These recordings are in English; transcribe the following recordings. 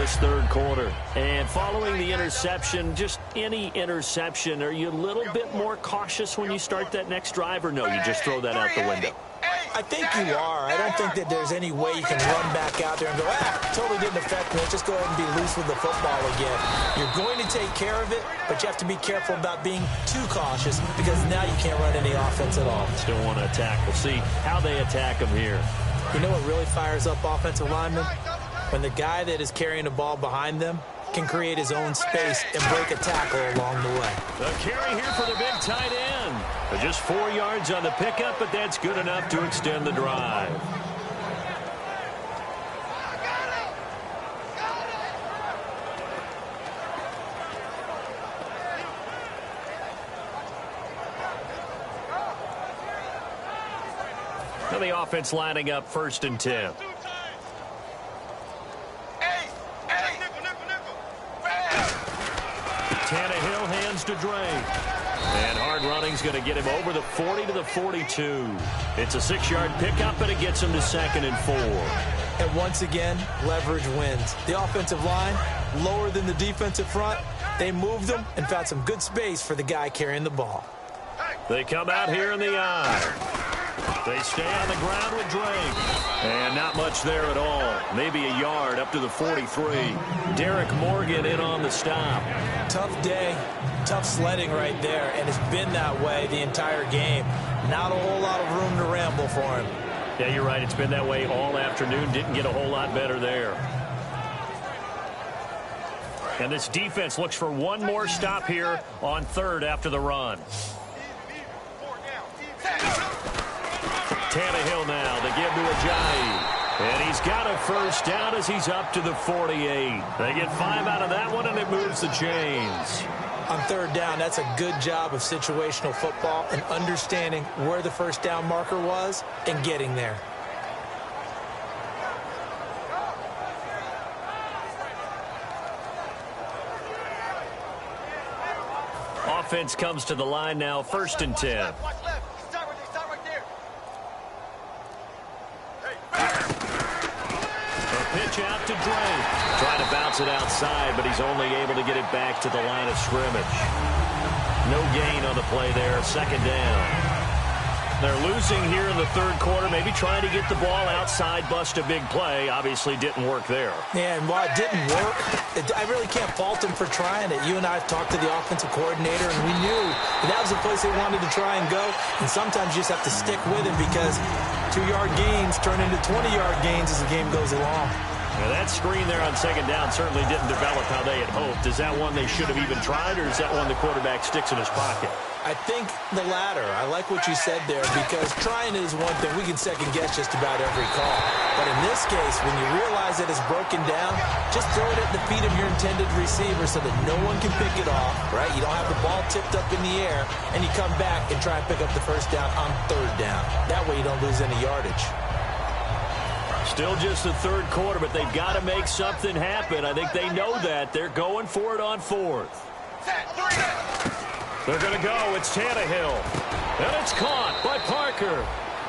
this third quarter. And following the interception, just any interception, are you a little bit more cautious when you start that next drive, or no, you just throw that out the window? I think you are. I don't think that there's any way you can run back out there and go, totally didn't affect me. Let's just go ahead and be loose with the football again. You're going to take care of it, but you have to be careful about being too cautious because now you can't run any offense at all. Still want to attack. We'll see how they attack them here. You know what really fires up offensive linemen? When the guy that is carrying the ball behind them can create his own space and break a tackle along the way. The carry here for the big tight end. Just 4 yards on the pickup, but that's good enough to extend the drive. Now the offense lining up 1st and 10. Tannehill hands to Drake. And hard running's going to get him over the 40 to the 42. It's a 6-yard pickup, and it gets him to 2nd and 4. And once again, leverage wins. The offensive line, lower than the defensive front. They moved them and found some good space for the guy carrying the ball. They come out here in the eye. They stay on the ground with Drake. And not much there at all. Maybe a yard up to the 43. Derek Morgan in on the stop. Tough day, tough sledding right there, and it's been that way the entire game. Not a whole lot of room to ramble for him. Yeah, you're right. It's been that way all afternoon. Didn't get a whole lot better there. And this defense looks for one more stop here on 3rd after the run. Tannehill now. They give to Ajayi. And he's got a 1st down as he's up to the 48. They get 5 out of that one, and it moves the chains. On 3rd down, that's a good job of situational football and understanding where the 1st down marker was and getting there. Offense comes to the line now, 1st and 10. Pitch out to Drake. Trying to bounce it outside, but he's only able to get it back to the line of scrimmage. No gain on the play there. 2nd down. They're losing here in the 3rd quarter. Maybe trying to get the ball outside, bust a big play. Obviously didn't work there. Yeah, and while it didn't work, I really can't fault him for trying it. You and I have talked to the offensive coordinator, and we knew that was the place they wanted to try and go. And sometimes you just have to stick with it because 2-yard gains turn into 20-yard gains as the game goes along. Now that screen there on 2nd down certainly didn't develop how they had hoped. Is that one they should have even tried, or is that one the quarterback sticks in his pocket? I think the latter. I like what you said there because trying it is one thing. We can second-guess just about every call. But in this case, when you realize that it's broken down, just throw it at the feet of your intended receiver so that no one can pick it off, right? You don't have the ball tipped up in the air, and you come back and try and pick up the 1st down on 3rd down. That way you don't lose any yardage. Still just the 3rd quarter, but they've got to make something happen. I think they know that. They're going for it on 4th. They're going to go. It's Tannehill. And it's caught by Parker.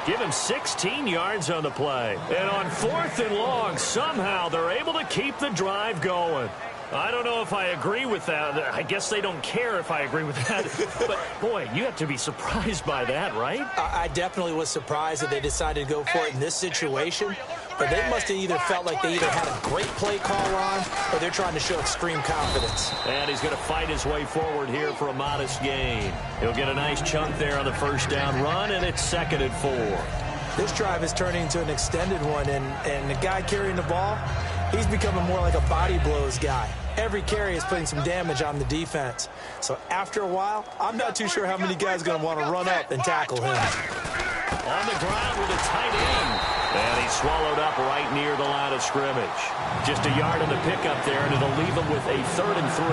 Give him 16 yards on the play. And on 4th and long, somehow they're able to keep the drive going. I don't know if I agree with that. I guess they don't care if I agree with that. But, boy, you have to be surprised by that, right? I definitely was surprised that they decided to go for it in this situation. But they must have either felt like they either had a great play call on or they're trying to show extreme confidence. And he's going to fight his way forward here for a modest gain. He'll get a nice chunk there on the 1st down run, and it's 2nd and 4. This drive is turning into an extended one, and the guy carrying the ball, he's becoming more like a body blows guy. Every carry is putting some damage on the defense. So after a while, I'm not too sure how many guys are going to want to run up and tackle him. On the ground with a tight end. And he's swallowed up right near the line of scrimmage. Just a yard in the pickup there, and it'll leave him with a 3rd and 3.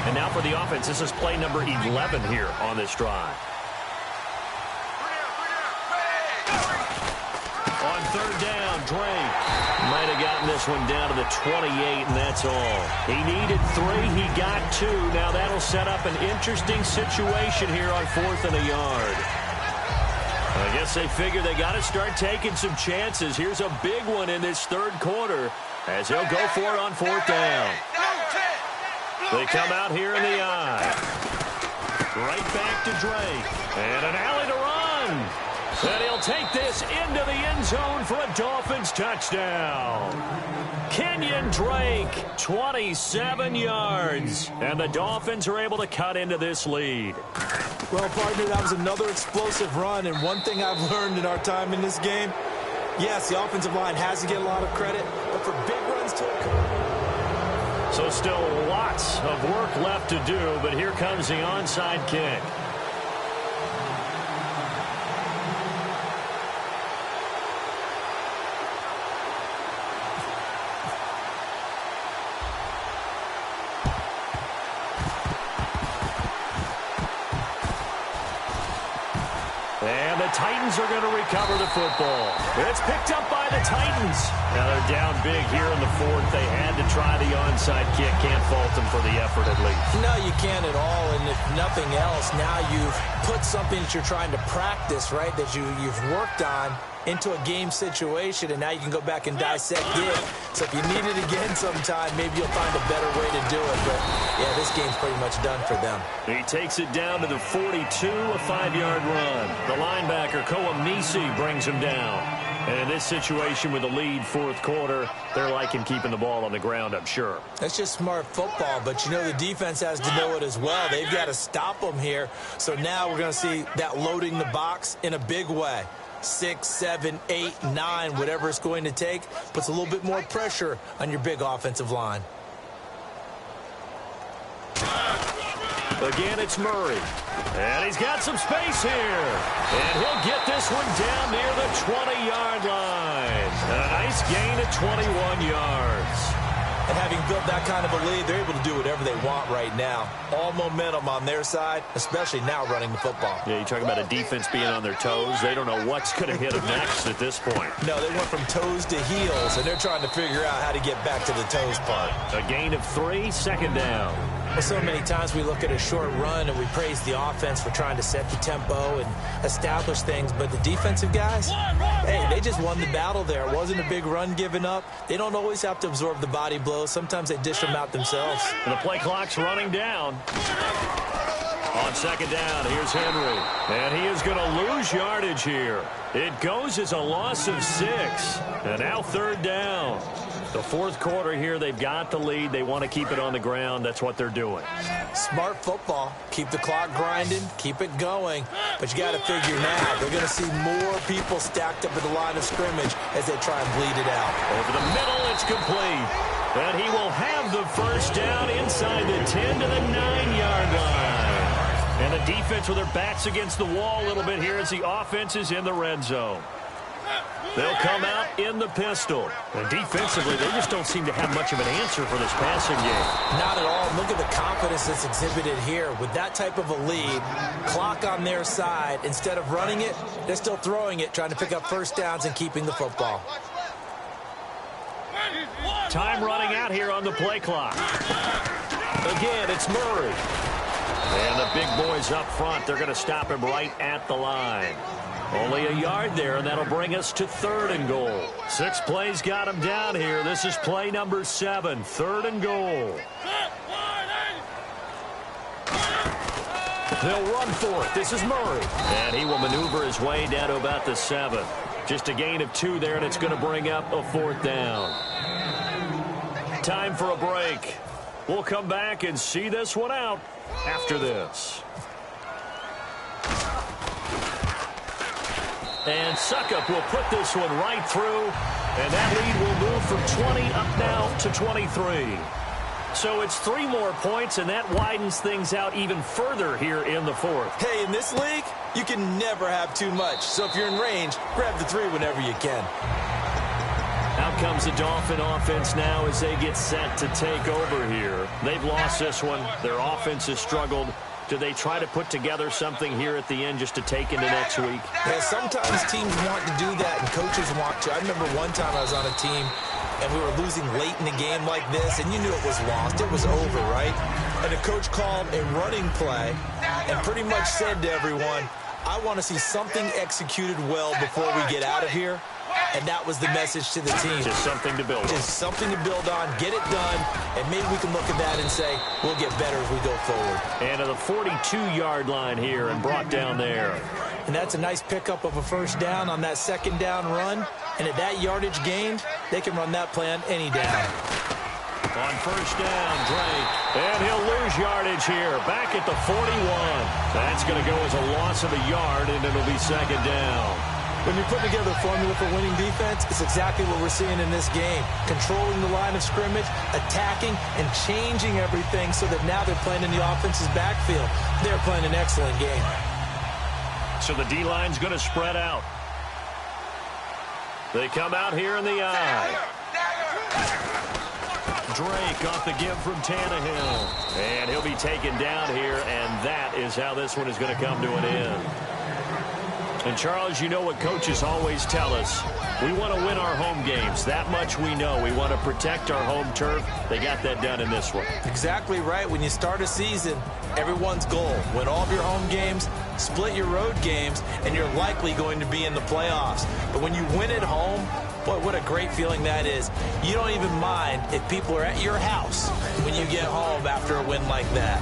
And now for the offense, this is play number 11 here on this drive. On 3rd down, Drake might have gotten this one down to the 28, and that's all. He needed 3. He got 2. Now that'll set up an interesting situation here on 4th and a yard. guess they figure they got to start taking some chances. Here's a big one in this third quarter as they'll go for it on fourth down. They come out here in the eye. Right back to Drake. And an alley to run. And he'll take this into the end zone for a Dolphins touchdown. Kenyon Drake, 27 yards. And the Dolphins are able to cut into this lead. Well, partner, that was another explosive run. And one thing I've learned in our time in this game, yes, the offensive line has to get a lot of credit, but for big runs to occur. So still lots of work left to do, but here comes the onside kick. And the Titans are going to recover the football. It's picked up by the Titans. Now they're down big here in the fourth. They had to try the onside kick. Can't fault them for the effort at least. No, you can't at all. And if nothing else, now you've put something that you're trying to practice, right, that you've worked on into a game situation, and now you can go back and dissect it. So if you need it again sometime, maybe you'll find a better way to do it. But, yeah, this game's pretty much done for them. He takes it down to the 42, a 5-yard run. The linebacker, Koamnisi, brings him down. And in this situation with the lead fourth quarter, they're liking keeping the ball on the ground, I'm sure. That's just smart football, but you know the defense has to know it as well. They've got to stop them here. So now we're going to see that loading the box in a big way. 6, 7, 8, 9, whatever it's going to take, puts a little bit more pressure on your big offensive line. Again, it's Murray. And he's got some space here. And he'll get this one down near the 20-yard line. A nice gain of 21 yards. And having built that kind of a lead, they're able to do whatever they want right now. All momentum on their side, especially now running the football. Yeah, you talk about a defense being on their toes. They don't know what's going to hit them next at this point. No, they went from toes to heels, and they're trying to figure out how to get back to the toes part. A gain of 3, second down. Well, so many times we look at a short run and we praise the offense for trying to set the tempo and establish things, but the defensive guys, hey, they just won the battle there. It wasn't a big run given up. They don't always have to absorb the body blows. Sometimes they dish them out themselves. And the play clock's running down. On second down, here's Henry. And he is going to lose yardage here. It goes as a loss of 6. And now third down. The fourth quarter here, they've got the lead. They want to keep it on the ground. That's what they're doing. Smart football. Keep the clock grinding. Keep it going. But you got to figure now, they're going to see more people stacked up at the line of scrimmage as they try and bleed it out. Over the middle, it's complete. And he will have the first down inside the 10 to the 9-yard line. And the defense with their backs against the wall a little bit here as the offense is in the red zone. They'll come out in the pistol. And defensively, they just don't seem to have much of an answer for this passing game. Not at all. Look at the confidence that's exhibited here. With that type of a lead, clock on their side, instead of running it, they're still throwing it, trying to pick up first downs and keeping the football. Time running out here on the play clock. Again, it's Murray. And the big boys up front, they're going to stop him right at the line. Only a yard there, and that'll bring us to 3rd and goal. 6 plays got him down here. This is play number 7, 3rd and goal. They'll run for it. This is Murray. And he will maneuver his way down to about the 7. Just a gain of 2 there, and it's going to bring up a 4th down. Time for a break. We'll come back and see this one out after this. And Suckup will put this one right through, and that lead will move from 20 up now to 23. So it's 3 more points, and that widens things out even further here in the 4th. Hey, in this league, you can never have too much. So if you're in range, grab the 3 whenever you can. Out comes the Dolphin offense now as they get set to take over here. They've lost this one. Their offense has struggled. Do they try to put together something here at the end just to take into next week? Yeah, sometimes teams want to do that and coaches want to. I remember one time I was on a team and we were losing late in the game like this, and you knew it was lost. It was over, right? And the coach called a running play and pretty much said to everyone, I want to see something executed well before we get out of here, and that was the message to the team. Just something to build on. Just something to build on, get it done, and maybe we can look at that and say, we'll get better as we go forward. And to the 42-yard line here and brought down there. And that's a nice pickup of a first down on that second down run. And at that yardage gained, they can run that play on any down. On first down, Drake. And he'll lose yardage here. Back at the 41. That's going to go as a loss of a yard, and it'll be second down. When you're putting together a formula for winning defense, it's exactly what we're seeing in this game. Controlling the line of scrimmage, attacking, and changing everything so that now they're playing in the offense's backfield. They're playing an excellent game. So the D-line's going to spread out. They come out here in the eye. Drake off the give from Tannehill. And he'll be taken down here, and that is how this one is going to come to an end. And, Charles, you know what coaches always tell us. We want to win our home games. That much we know. We want to protect our home turf. They got that done in this one. Exactly right. When you start a season, everyone's goal, win all of your home games, split your road games, and you're likely going to be in the playoffs. But when you win at home, boy, what a great feeling that is. You don't even mind if people are at your house when you get home after a win like that.